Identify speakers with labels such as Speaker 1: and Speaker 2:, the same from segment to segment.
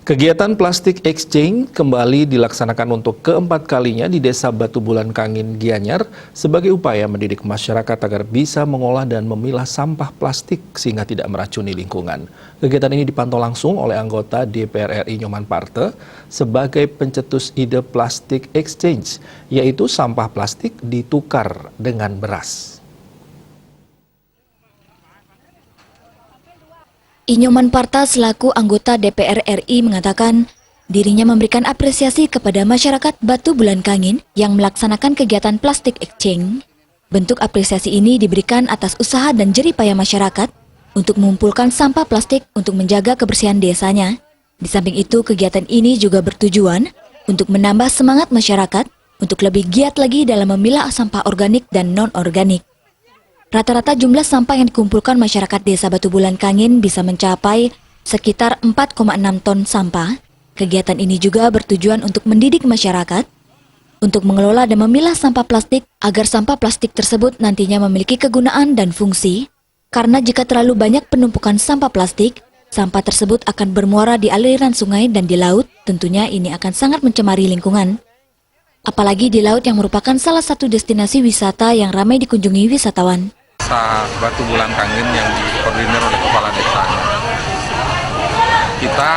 Speaker 1: Kegiatan plastik exchange kembali dilaksanakan untuk keempat kalinya di Desa Batu Bulan Kangin, Gianyar sebagai upaya mendidik masyarakat agar bisa mengolah dan memilah sampah plastik sehingga tidak meracuni lingkungan. Kegiatan ini dipantau langsung oleh anggota DPR RI Nyoman Parthe sebagai pencetus ide plastik exchange, yaitu sampah plastik ditukar dengan beras.
Speaker 2: Nyoman Parthe selaku anggota DPR RI mengatakan dirinya memberikan apresiasi kepada masyarakat Batu Bulan Kangin yang melaksanakan kegiatan plastik exchange. Bentuk apresiasi ini diberikan atas usaha dan jerih payah masyarakat untuk mengumpulkan sampah plastik untuk menjaga kebersihan desanya. Di samping itu, kegiatan ini juga bertujuan untuk menambah semangat masyarakat untuk lebih giat lagi dalam memilah sampah organik dan non-organik. Rata-rata jumlah sampah yang dikumpulkan masyarakat Desa Batu Bulan Kangin bisa mencapai sekitar 4,6 ton sampah. Kegiatan ini juga bertujuan untuk mendidik masyarakat untuk mengelola dan memilah sampah plastik agar sampah plastik tersebut nantinya memiliki kegunaan dan fungsi. Karena jika terlalu banyak penumpukan sampah plastik, sampah tersebut akan bermuara di aliran sungai dan di laut. Tentunya ini akan sangat mencemari lingkungan. Apalagi di laut yang merupakan salah satu destinasi wisata yang ramai dikunjungi wisatawan.
Speaker 3: Desa Batu Bulan Kangin yang dikoordinir oleh kepala desanya. Kita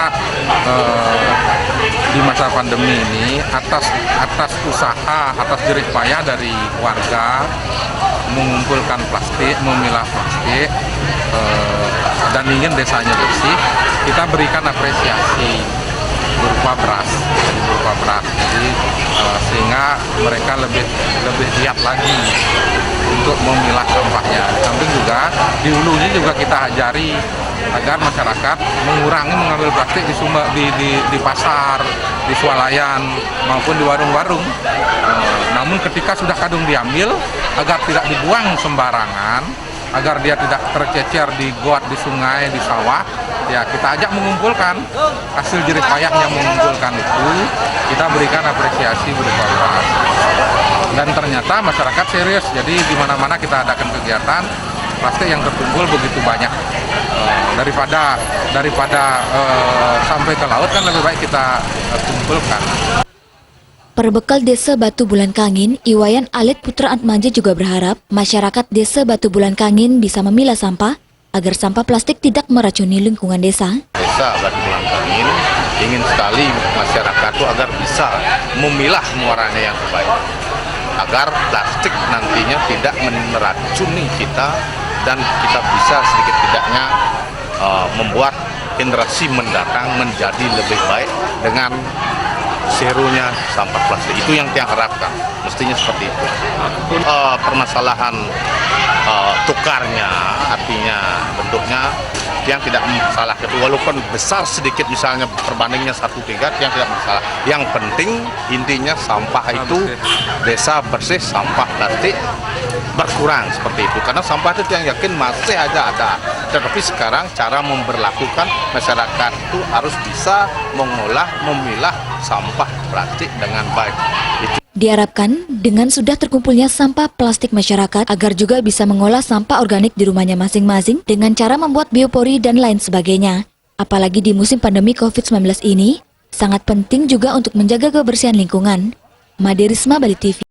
Speaker 3: di masa pandemi ini atas usaha, atas jerih payah dari warga mengumpulkan plastik, memilah plastik, dan ingin desanya bersih, kita berikan apresiasi berupa beras. Jadi sehingga mereka lebih giat lagi untuk memilah sampahnya. Di samping juga di hulunya juga kita ajari agar masyarakat mengurangi mengambil plastik di pasar, di swalayan maupun di warung-warung. Namun ketika sudah kadung diambil, agar tidak dibuang sembarangan, agar dia tidak tercecer di got, di sungai, di sawah, ya kita ajak mengumpulkan hasil jerih payahnya mengumpulkan itu, kita berikan apresiasi berupa beras. Dan ternyata masyarakat serius, jadi di mana-mana kita adakan kegiatan, plastik yang terkumpul begitu banyak. Daripada sampai ke laut kan lebih baik kita kumpulkan.
Speaker 2: Perbekal Desa Batu Bulan Kangin, Iwayan Alit Putra Atmaja juga berharap masyarakat Desa Batu Bulan Kangin bisa memilah sampah agar sampah plastik tidak meracuni lingkungan desa.
Speaker 4: Desa Batu Bulan Kangin ingin sekali masyarakat itu agar bisa memilah muaranya yang terbaik, agar plastik nantinya tidak meracuni kita dan kita bisa sedikit tidaknya membuat generasi mendatang menjadi lebih baik dengan serunya sampah plastik. Itu yang kita harapkan, mestinya seperti itu. Permasalahan tukarnya, artinya bentuknya yang tidak masalah, walaupun besar sedikit misalnya perbandingnya 1/3 yang tidak masalah. Yang penting intinya sampah itu desa bersih, sampah plastik berkurang seperti itu. Karena sampah itu yang yakin masih ada. Tetapi sekarang cara memberlakukan masyarakat itu harus bisa mengolah, memilah sampah plastik dengan baik.
Speaker 2: Diharapkan dengan sudah terkumpulnya sampah plastik masyarakat agar juga bisa mengolah sampah organik di rumahnya masing-masing dengan cara membuat biopori dan lain sebagainya. Apalagi di musim pandemi COVID-19 ini, sangat penting juga untuk menjaga kebersihan lingkungan. Made Risma, Bali TV.